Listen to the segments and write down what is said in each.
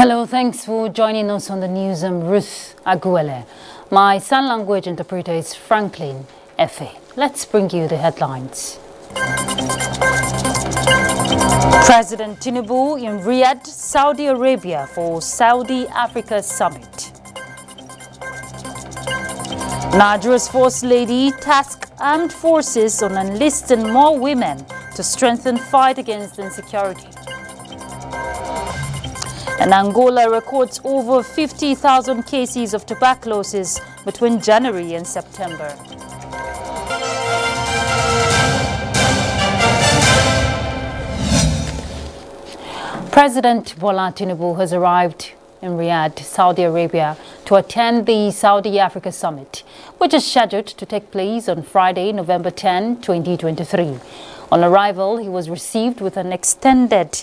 Hello, thanks for joining us on the news. I'm Ruth Aguele. My sign language interpreter is Franklin Efe. Let's bring you the headlines. President Tinubu in Riyadh, Saudi Arabia for Saudi Africa Summit. Nigeria's First Lady tasks armed forces on enlisting more women to strengthen fight against insecurity. And Angola records over 50,000 cases of tuberculosis between January and September. President Bola Tinubu has arrived in Riyadh, Saudi Arabia, to attend the Saudi Africa Summit, which is scheduled to take place on Friday, November 10, 2023. On arrival, he was received with an extended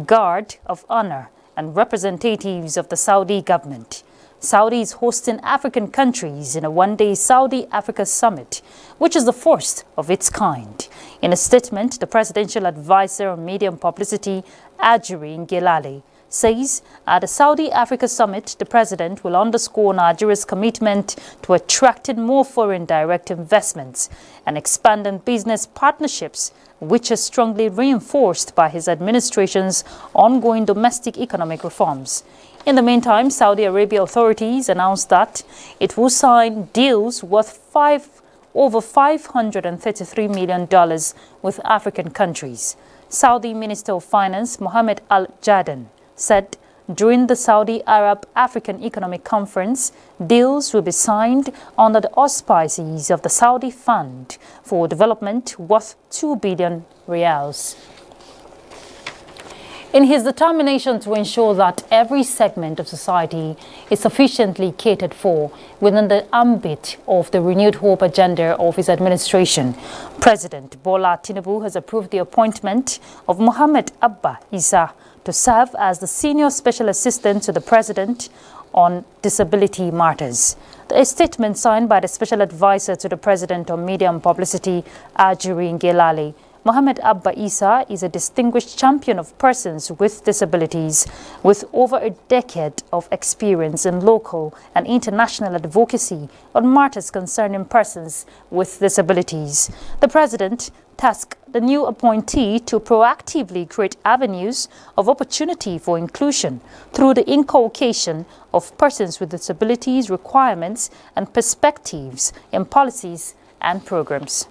guard of honor and representatives of the Saudi government. Saudi is hosting African countries in a one-day Saudi Africa Summit, which is the first of its kind. In a statement, the presidential advisor on media and publicity, Nigerian, says at the Saudi Africa Summit, the president will underscore Nigeria's commitment to attracting more foreign direct investments and expanding business partnerships, which is strongly reinforced by his administration's ongoing domestic economic reforms. In the meantime, Saudi Arabia authorities announced that it will sign deals worth over $533 million with African countries. Saudi Minister of Finance Mohammed Al-Jaddan said during the Saudi Arab-African Economic Conference, deals will be signed under the auspices of the Saudi Fund for Development worth 2 billion riyals. In his determination to ensure that every segment of society is sufficiently catered for within the ambit of the renewed hope agenda of his administration, President Bola Tinubu has approved the appointment of Mohammed Abba Isa to serve as the Senior Special Assistant to the President on Disability Matters. A statement signed by the Special Advisor to the President on Media and Publicity, Nigerian, Mohammed Abba Isa is a distinguished champion of persons with disabilities with over a decade of experience in local and international advocacy on matters concerning persons with disabilities. The President tasked the new appointee to proactively create avenues of opportunity for inclusion through the inculcation of persons with disabilities requirements and perspectives in policies and programs.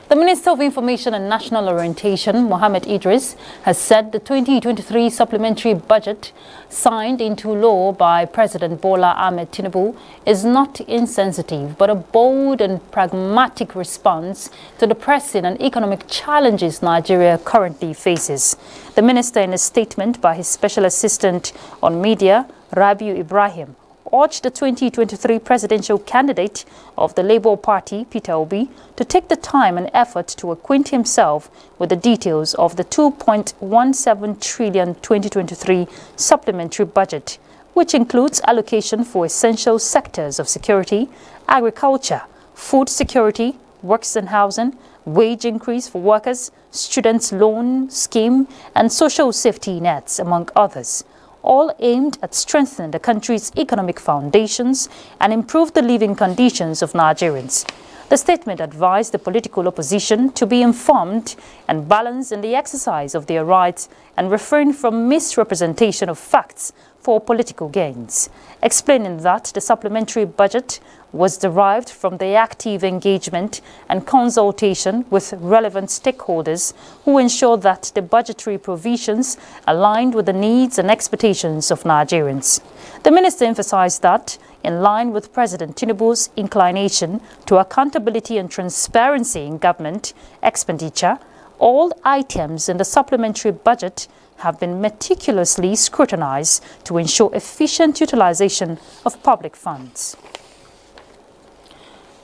The Minister of Information and National Orientation, Mohammed Idris, has said the 2023 supplementary budget signed into law by President Bola Ahmed Tinubu is not insensitive, but a bold and pragmatic response to the pressing and economic challenges Nigeria currently faces. The minister, in a statement by his Special Assistant on Media, Rabiu Ibrahim, urged the 2023 presidential candidate of the Labour Party, Peter Obi, to take the time and effort to acquaint himself with the details of the 2.17 trillion 2023 supplementary budget, which includes allocation for essential sectors of security, agriculture, food security, works and housing, wage increase for workers, students' loan scheme, and social safety nets, among others, all aimed at strengthening the country's economic foundations and improve the living conditions of Nigerians. The statement advised the political opposition to be informed and balanced in the exercise of their rights and refrain from misrepresentation of facts for political gains, explaining that the supplementary budget was derived from the active engagement and consultation with relevant stakeholders who ensure that the budgetary provisions aligned with the needs and expectations of Nigerians. The minister emphasized that, in line with President Tinubu's inclination to accountability and transparency in government expenditure, all items in the supplementary budget have been meticulously scrutinized to ensure efficient utilization of public funds.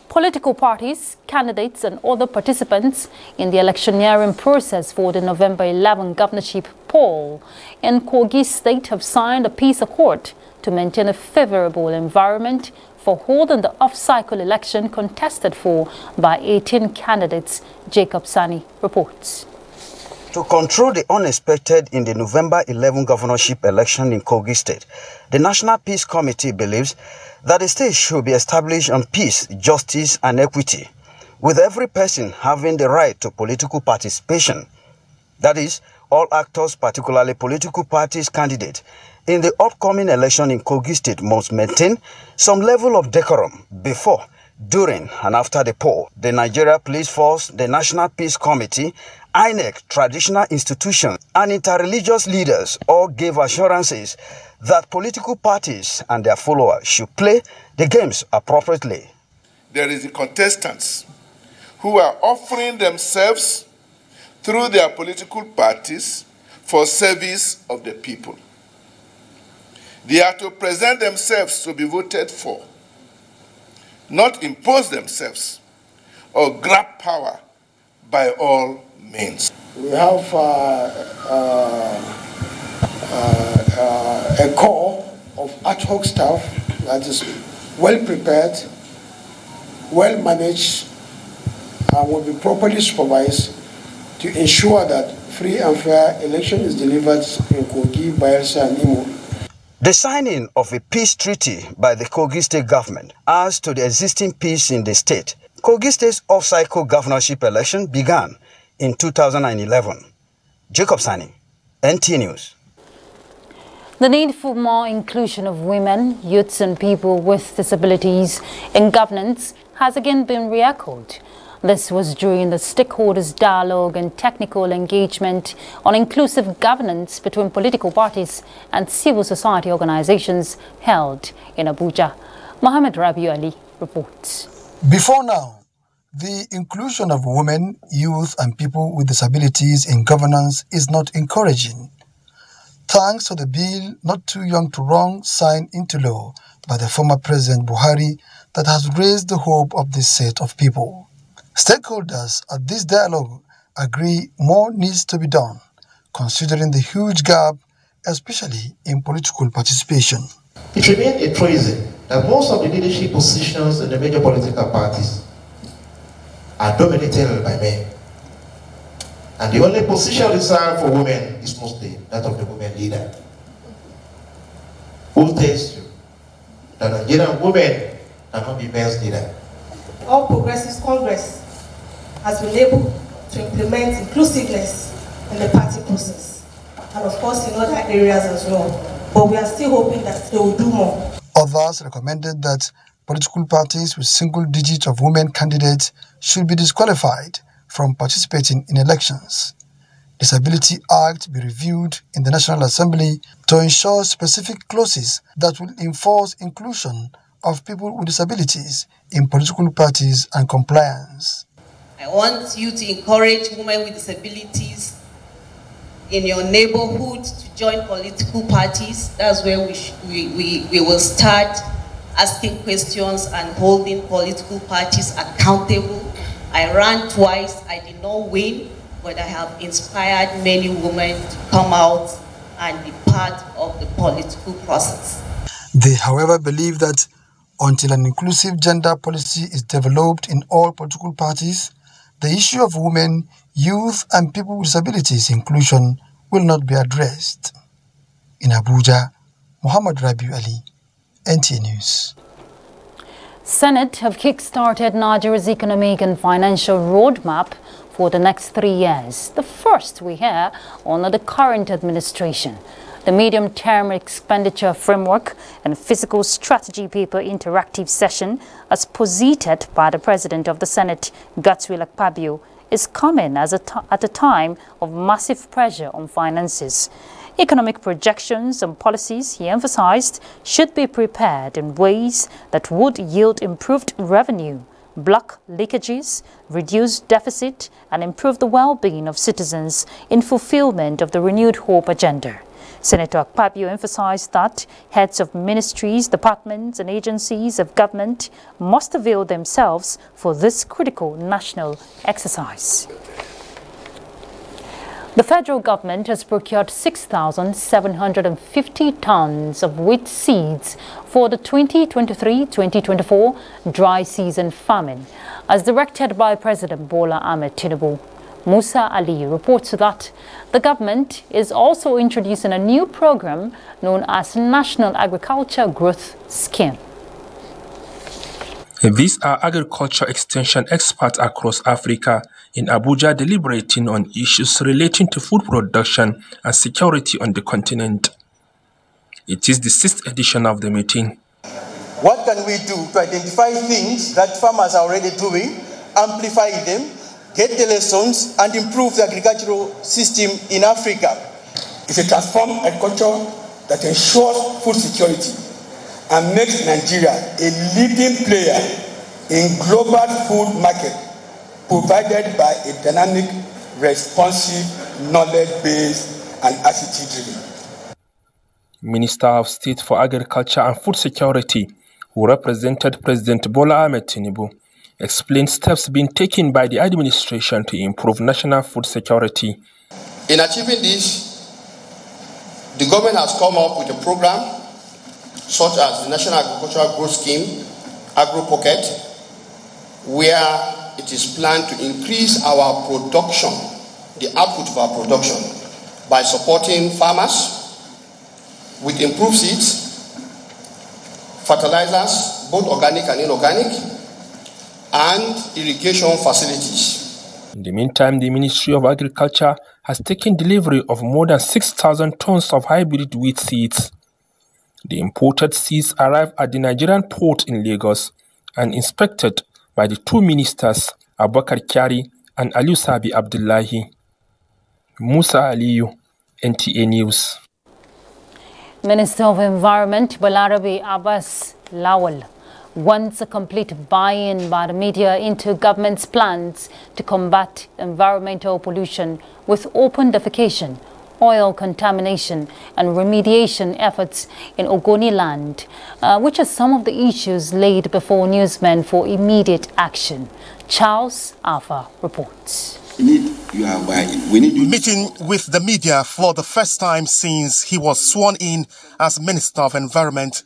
Political parties, candidates and other participants in the electioneering process for the November 11 governorship poll in Kogi State have signed a peace accord to maintain a favorable environment for holding the off-cycle election contested for by 18 candidates, Jacob Sani reports. To control the unexpected in the November 11 governorship election in Kogi State, the National Peace Committee believes that the state should be established on peace, justice, and equity, with every person having the right to political participation. That is, all actors, particularly political parties candidates, in the upcoming election in Kogi State must maintain some level of decorum before, during, and after the poll. The Nigeria Police Force, the National Peace Committee, INEC, traditional institutions, and interreligious leaders all gave assurances that political parties and their followers should play the games appropriately. There is the contestants who are offering themselves through their political parties for service of the people. They are to present themselves to be voted for, not impose themselves or grab power by all means. We have a core of ad hoc staff that is well prepared, well managed, and will be properly supervised to ensure that free and fair election is delivered in Kogi, Bayelsa, and Imo. The signing of a peace treaty by the Kogi State government adds to the existing peace in the state. Kogi State's off-cycle governorship election began in 2011. Jacob Sani, NTA News. The need for more inclusion of women, youths and people with disabilities in governance has again been re-echoed. This was during the stakeholders' dialogue and technical engagement on inclusive governance between political parties and civil society organizations held in Abuja. Mohammed Rabiu Ali reports. Before now, the inclusion of women, youth and people with disabilities in governance is not encouraging. Thanks to the bill Not Too Young to Wrong signed into law by the former President Buhari that has raised the hope of this set of people. Stakeholders at this dialogue agree more needs to be done, considering the huge gap, especially in political participation. It remains a truism that most of the leadership positions in the major political parties are dominated by men. And the only position reserved for women is mostly that of the women leader. Who tells you that Nigerian women cannot be men's leader? All Progressives Congress has been able to implement inclusiveness in the party process, and of course in other areas as well. But we are still hoping that they will do more. Others recommended that political parties with single digit of women candidates should be disqualified from participating in elections. Disability Act be reviewed in the National Assembly to ensure specific clauses that will enforce inclusion of people with disabilities in political parties and compliance. I want you to encourage women with disabilities in your neighborhood to join political parties. That's where we will start asking questions and holding political parties accountable. I ran twice, I did not win, but I have inspired many women to come out and be part of the political process. They, however, believe that until an inclusive gender policy is developed in all political parties, the issue of women, youth and people with disabilities inclusion will not be addressed. In Abuja, Muhammad Rabiu Ali, NTA News. Senate have kick-started Nigeria's economic and financial roadmap for the next 3 years, the first we hear under the current administration. The medium-term expenditure framework and fiscal strategy paper interactive session, as posited by the President of the Senate, Godswill Akpabio, is coming at a time of massive pressure on finances. Economic projections and policies, he emphasized, should be prepared in ways that would yield improved revenue, block leakages, reduce deficit, and improve the well-being of citizens in fulfillment of the renewed hope agenda. Senator Akpabio emphasized that heads of ministries, departments and agencies of government must avail themselves for this critical national exercise. The federal government has procured 6,750 tons of wheat seeds for the 2023-2024 dry season farming, as directed by President Bola Ahmed Tinubu. Musa Ali reports that the government is also introducing a new program known as National Agriculture Growth Scheme. These are agriculture extension experts across Africa in Abuja deliberating on issues relating to food production and security on the continent. It is the 6th edition of the meeting. What can we do to identify things that farmers are already doing, amplify them, get the lessons, and improve the agricultural system in Africa? It's a transformed agriculture that ensures food security and makes Nigeria a leading player in global food market, provided by a dynamic, responsive, knowledge-based, and ICT-driven. Minister of State for Agriculture and Food Security, who represented President Bola Ahmed Tinubu, explained steps being taken by the administration to improve national food security. In achieving this, the government has come up with a program such as the National Agricultural Growth Scheme, Agro Pocket, where it is planned to increase our production, the output of our production, by supporting farmers with improved seeds, fertilizers, both organic and inorganic, and irrigation facilities. In the meantime, the Ministry of Agriculture has taken delivery of more than 6,000 tons of hybrid wheat seeds. The imported seeds arrived at the Nigerian port in Lagos and inspected by the two ministers, Abubakar Kyari and Aliyu Sabi Abdullahi. Musa Aliyu, NTA News. Minister of Environment Balarabe Abbas Lawal wants a complete buy-in by the media into government's plans to combat environmental pollution with open defecation, oil contamination and remediation efforts in Ogoni land, which are some of the issues laid before newsmen for immediate action. Charles Alpha reports. Meeting with the media for the first time since he was sworn in as Minister of Environment,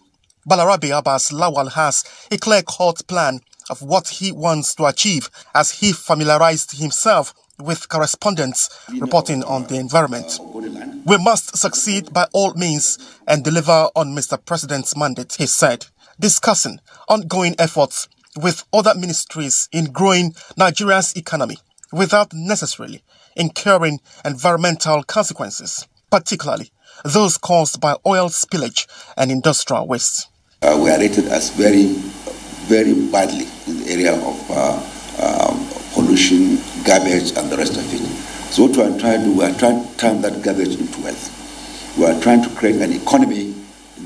Balarabe Abbas Lawal has a clear-cut plan of what he wants to achieve as he familiarized himself with correspondents reporting on the environment. We must succeed by all means and deliver on Mr. President's mandate, he said, discussing ongoing efforts with other ministries in growing Nigeria's economy without necessarily incurring environmental consequences, particularly those caused by oil spillage and industrial waste. We are rated as very, very badly in the area of pollution, garbage, and the rest of it. So what we are trying to do, we are trying to turn that garbage into wealth. We are trying to create an economy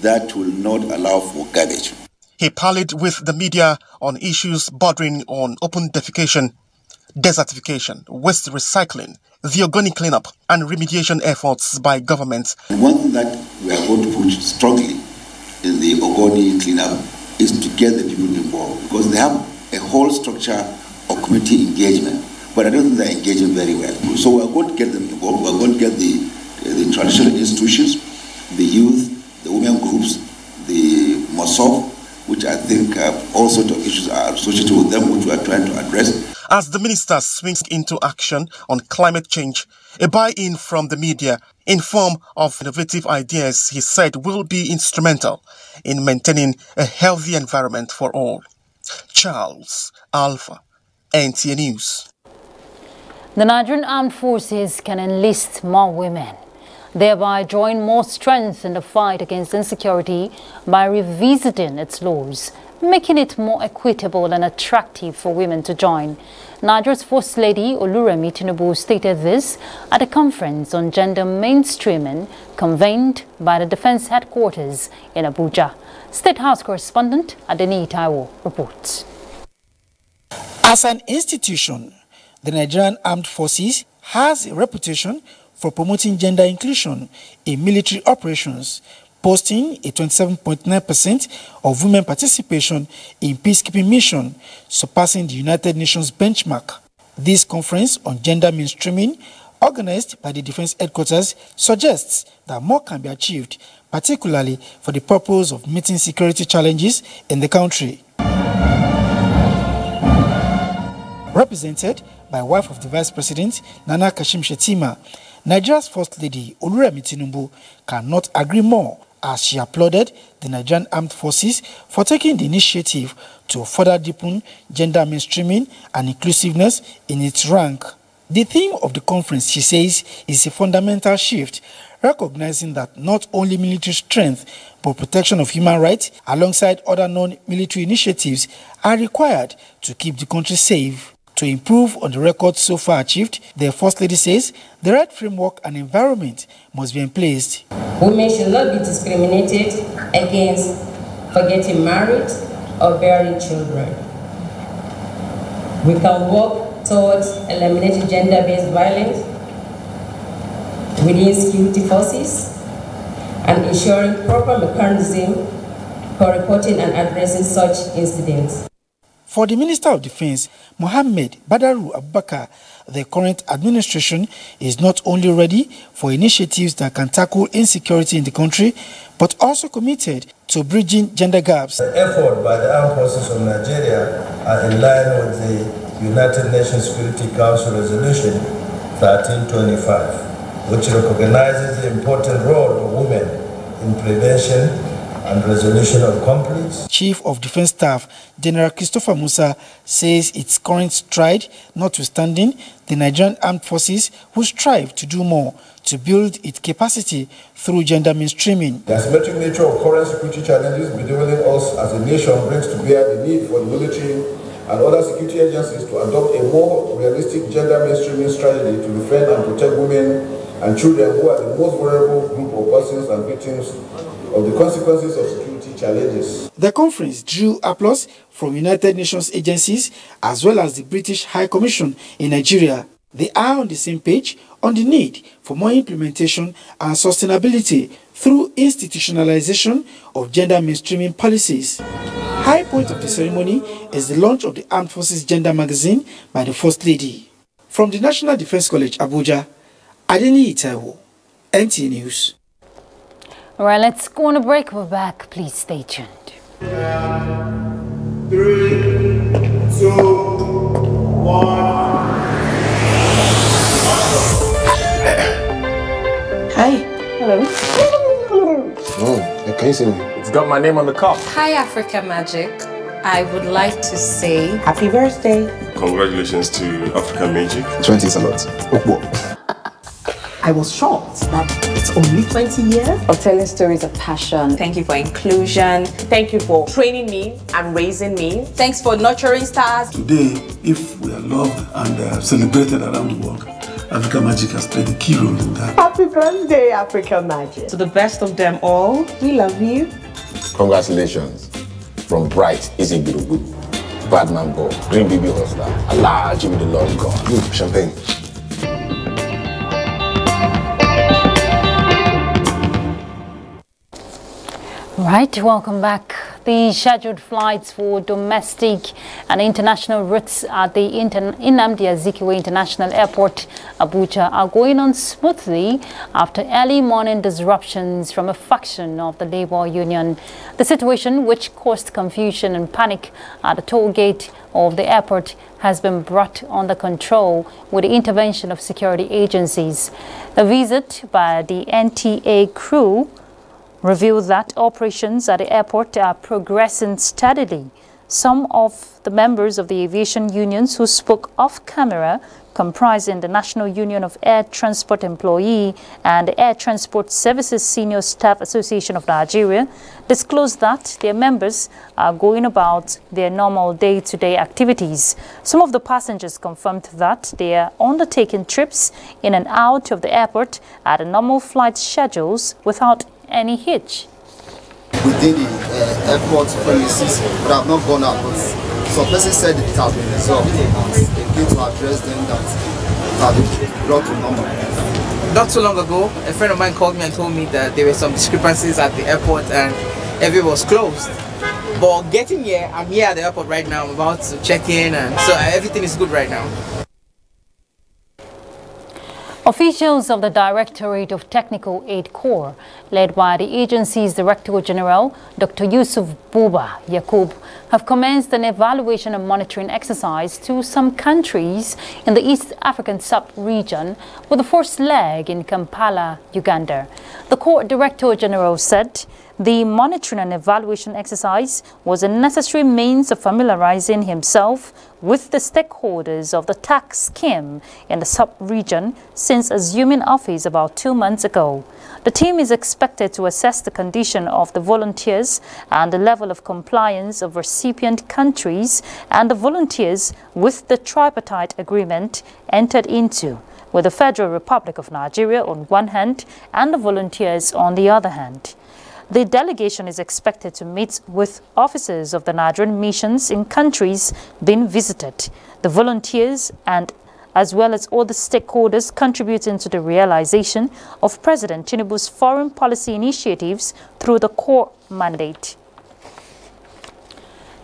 that will not allow for garbage. He parleyed with the media on issues bordering on open defecation, desertification, waste recycling, the Ogoni cleanup, and remediation efforts by government. One thing that we are going to push strongly in the Ogoni cleanup is to get the people involved, because they have a whole structure of community engagement, but I don't think they're engaging very well. So we're going to get them involved. We're going to get the traditional institutions, the youth, the women groups, the MOSOF, which I think all sorts of issues are associated with them, which we are trying to address. As the minister swings into action on climate change, a buy-in from the media in form of innovative ideas, he said, will be instrumental in maintaining a healthy environment for all. Charles Alpha, NTA News. The Nigerian Armed Forces can enlist more women, thereby drawing more strength in the fight against insecurity by revisiting its laws, making it more equitable and attractive for women to join. Nigeria's First Lady Oluremi Tinubu stated this at a conference on gender mainstreaming convened by the Defense Headquarters in Abuja. State House correspondent NTAi reports. As an institution, the Nigerian Armed Forces has a reputation for promoting gender inclusion in military operations, posting a 27.9% of women participation in peacekeeping mission, surpassing the United Nations benchmark. This conference on gender mainstreaming, organized by the Defense Headquarters, suggests that more can be achieved, particularly for the purpose of meeting security challenges in the country. Represented by wife of the Vice President, Nana Kashim Shettima. Nigeria's First Lady, Oluremi Tinubu, cannot agree more as she applauded the Nigerian Armed Forces for taking the initiative to further deepen gender mainstreaming and inclusiveness in its rank. The theme of the conference, she says, is a fundamental shift, recognizing that not only military strength but protection of human rights alongside other non-military initiatives are required to keep the country safe. To improve on the record so far achieved, the First Lady says the right framework and environment must be in place. Women should not be discriminated against for getting married or bearing children. We can work towards eliminating gender-based violence within security forces and ensuring proper mechanism for reporting and addressing such incidents. For the Minister of Defense, Mohammed Badaru Abubakar, the current administration is not only ready for initiatives that can tackle insecurity in the country, but also committed to bridging gender gaps. The effort by the Armed Forces of Nigeria are in line with the United Nations Security Council Resolution 1325, which recognizes the important role of women in prevention and resolution of conflicts. Chief of Defense Staff General Christopher Musa says its current stride notwithstanding, the Nigerian Armed Forces will strive to do more to build its capacity through gender mainstreaming. The asymmetric nature of current security challenges bedeviling us as a nation brings to bear the need for the military and other security agencies to adopt a more realistic gender mainstreaming strategy to defend and protect women and children who are the most vulnerable group of persons and victims of the consequences of security challenges. The conference drew applause from United Nations agencies as well as the British High Commission in Nigeria. They are on the same page on the need for more implementation and sustainability through institutionalization of gender mainstreaming policies. High point of the ceremony is the launch of the Armed Forces Gender Magazine by the First Lady. From the National Defense College, Abuja, NTAi, NTA News. All right, let's go on a break. We're back. Please stay tuned. 3, 2, 1. Hi. Hello. Oh, can you see me? It's got my name on the cup. Hi, Africa Magic. I would like to say happy birthday. Congratulations to Africa Magic. 20 is a lot. Oh, I was shocked that it's only 20 years of telling stories of passion. Thank you for inclusion. Thank you for training me and raising me. Thanks for nurturing stars. Today, if we are loved and celebrated around the world, Africa Magic has played a key role in that. Happy birthday, Africa Magic. To the best of them all, we love you. congratulations. From Bright, Easy Birubu, Badman Ball, Green Baby Hustler, Allah, Jimmy the Lord God. Champagne. Right, welcome back. The scheduled flights for domestic and international routes at the Nnamdi Azikiwe International Airport, Abuja, are going on smoothly after early morning disruptions from a faction of the labor union. The situation, which caused confusion and panic at the toll gate of the airport, has been brought under control with the intervention of security agencies. A visit by the NTA crew revealed that operations at the airport are progressing steadily. Some of the members of the aviation unions who spoke off camera, comprising the National Union of Air Transport Employee and the Air Transport Services Senior Staff Association of Nigeria, disclosed that their members are going about their normal day-to-day activities. Some of the passengers confirmed that they are undertaking trips in and out of the airport at a normal flight schedules without any hitch. Within the airport premises, but have not gone out. But some person said it has been resolved, and they came to address them that it has been brought to normal. Not too long ago, a friend of mine called me and told me that there were some discrepancies at the airport and everything was closed. But getting here, I'm here at the airport right now. I'm about to check in, and so everything is good right now. Officials of the Directorate of Technical Aid Corps, led by the agency's Director General, Dr. Yusuf Buba Yakub, have commenced an evaluation and monitoring exercise to some countries in the East African sub-region, with the first leg in Kampala, Uganda. The Corps Director General said the monitoring and evaluation exercise was a necessary means of familiarizing himself with the stakeholders of the tax scheme in the sub-region since assuming office about 2 months ago. The team is expected to assess the condition of the volunteers and the level of compliance of recipient countries and the volunteers with the tripartite agreement entered into with the Federal Republic of Nigeria on one hand and the volunteers on the other hand. The delegation is expected to meet with officers of the Nigerian missions in countries being visited, the volunteers, and as well as all the stakeholders contributing to the realization of President Tinubu's foreign policy initiatives through the Corps mandate.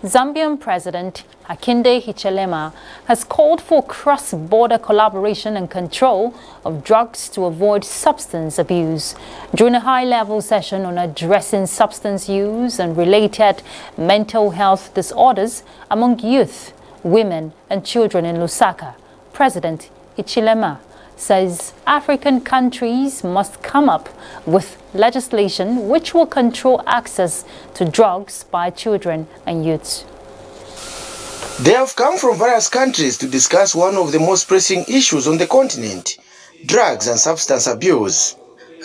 Zambian President Hakainde Hichilema has called for cross-border collaboration and control of drugs to avoid substance abuse. During a high-level session on addressing substance use and related mental health disorders among youth, women and children in Lusaka, President Hichilema says African countries must come up with legislation which will control access to drugs by children and youths. They have come from various countries to discuss one of the most pressing issues on the continent, drugs and substance abuse.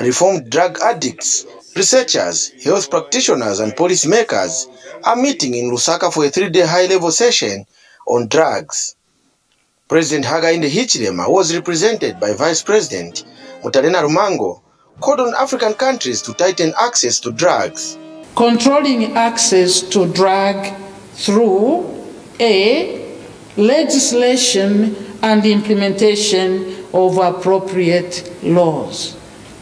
Reformed drug addicts, researchers, health practitioners and policymakers are meeting in Lusaka for a 3-day high-level session on drugs. President Hakainde Hichilema was represented by Vice President Mutalena Rumango, called on African countries to tighten access to drugs. Controlling access to drug through A. Legislation and implementation of appropriate laws.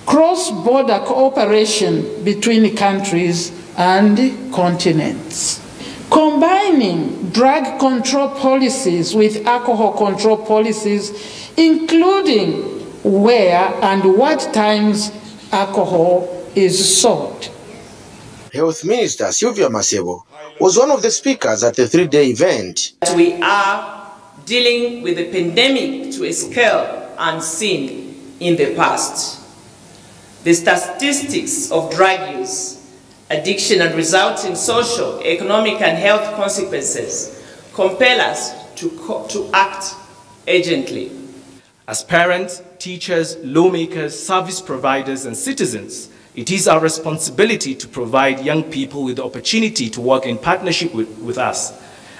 Cross-border cooperation between countries and continents. Combining drug control policies with alcohol control policies, including where and what times alcohol is sold. Health Minister Sylvia Masebo was one of the speakers at the 3-day event. We are dealing with the pandemic to a scale unseen in the past. The statistics of drug use, addiction and resulting social, economic and health consequences compel us to act urgently. As parents, teachers, lawmakers, service providers and citizens, it is our responsibility to provide young people with the opportunity to work in partnership with us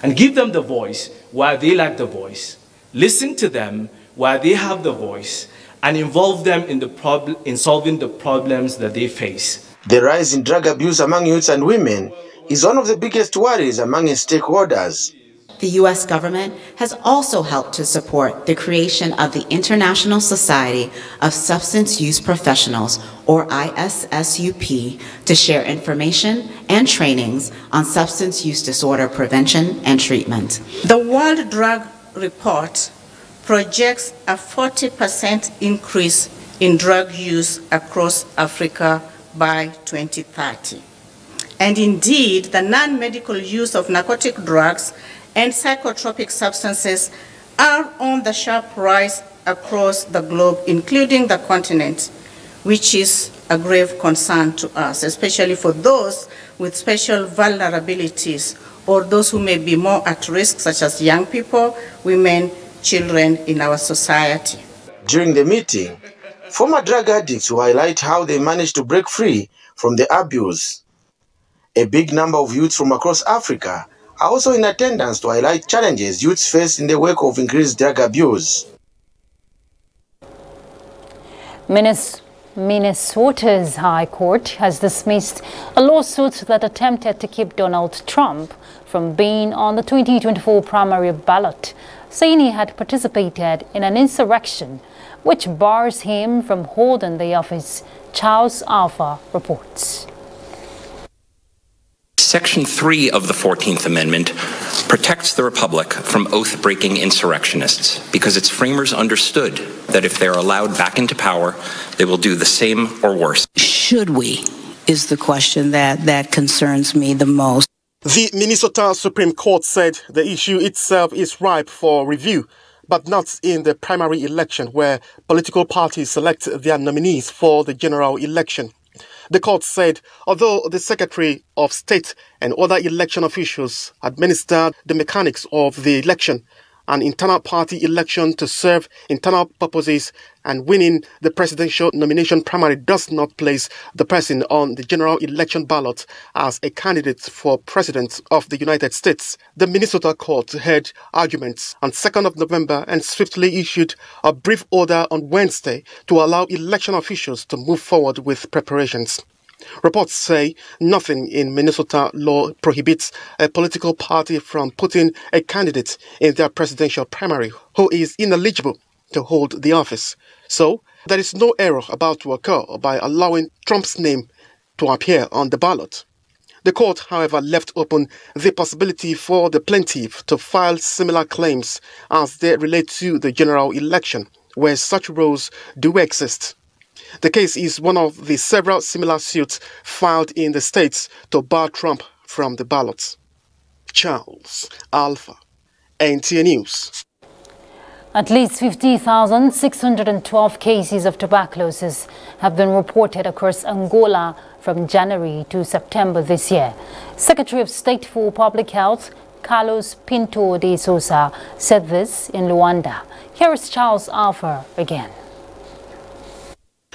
and give them the voice where they lack the voice, listen to them where they have the voice, and involve them in solving the problems that they face. The rise in drug abuse among youths and women is one of the biggest worries among its stakeholders. The U.S. government has also helped to support the creation of the International Society of Substance Use Professionals, or ISSUP, to share information and trainings on substance use disorder prevention and treatment. The World Drug Report projects a 40% increase in drug use across Africa by 2030. And indeed, the non-medical use of narcotic drugs and psychotropic substances are on the sharp rise across the globe, including the continent, which is a grave concern to us, especially for those with special vulnerabilities or those who may be more at risk, such as young people, women, children in our society. During the meeting, former drug addicts will highlight how they managed to break free from the abuse. A big number of youths from across Africa are also in attendance to highlight challenges youths face in the wake of increased drug abuse. Minnesota's High Court has dismissed a lawsuit that attempted to keep Donald Trump from being on the 2024 primary ballot, saying he had participated in an insurrection which bars him from holding the office. Charles Alpha reports. Section 3 of the 14th Amendment protects the Republic from oath-breaking insurrectionists because its framers understood that if they're allowed back into power, they will do the same or worse. Should we, is the question that concerns me the most. The Minnesota Supreme Court said the issue itself is ripe for review, but not in the primary election where political parties select their nominees for the general election. The court said although the Secretary of State and other election officials administered the mechanics of the election, an internal party election to serve internal purposes and winning the presidential nomination primary does not place the person on the general election ballot as a candidate for president of the United States. The Minnesota court heard arguments on 2nd of November and swiftly issued a brief order on Wednesday to allow election officials to move forward with preparations. Reports say nothing in Minnesota law prohibits a political party from putting a candidate in their presidential primary who is ineligible to hold the office. So, there is no error about to occur by allowing Trump's name to appear on the ballot. The court, however, left open the possibility for the plaintiff to file similar claims as they relate to the general election, where such rules do exist. The case is one of the several similar suits filed in the states to bar Trump from the ballots. Charles Alpha, NTA News. At least 50,612 cases of tuberculosis have been reported across Angola from January to September this year. Secretary of State for Public Health, Carlos Pinto de Sousa, said this in Luanda. Here is Charles Alpha again.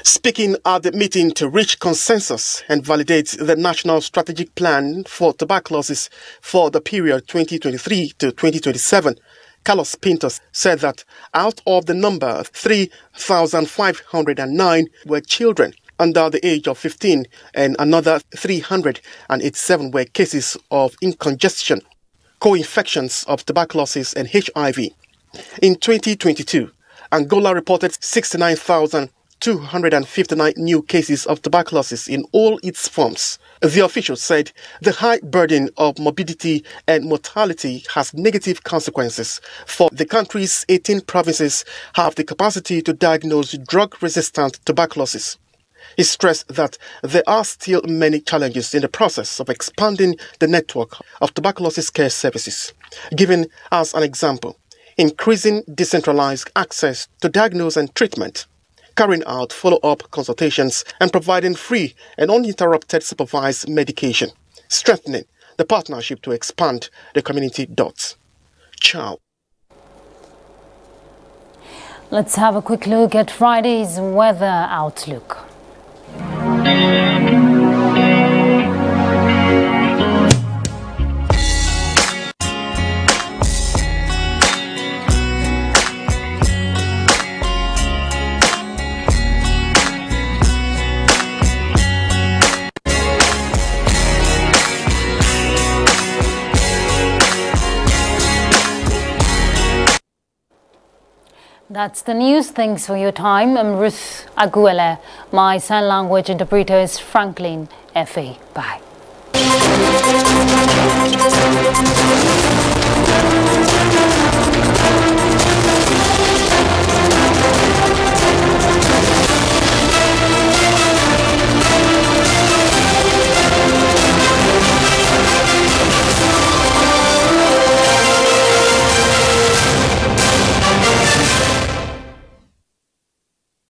Speaking at the meeting to reach consensus and validate the National Strategic Plan for Tuberculosis for the period 2023 to 2027, Carlos Pinto said that out of the number, 3,509 were children under the age of 15 and another 387 were cases of incongestion, co-infections of tuberculosis and HIV. In 2022, Angola reported 69,259 new cases of tuberculosis in all its forms. The official said the high burden of morbidity and mortality has negative consequences, for the country's 18 provinces have the capacity to diagnose drug-resistant tuberculosis. He stressed that there are still many challenges in the process of expanding the network of tuberculosis care services, giving as an example, increasing decentralized access to diagnosis and treatment, carrying out follow-up consultations and providing free and uninterrupted supervised medication, strengthening the partnership to expand the community dots. Ciao. Let's have a quick look at Friday's weather outlook. That's the news. Thanks for your time. I'm Ruth Aguele. My sign language interpreter is Franklin F.A. Bye.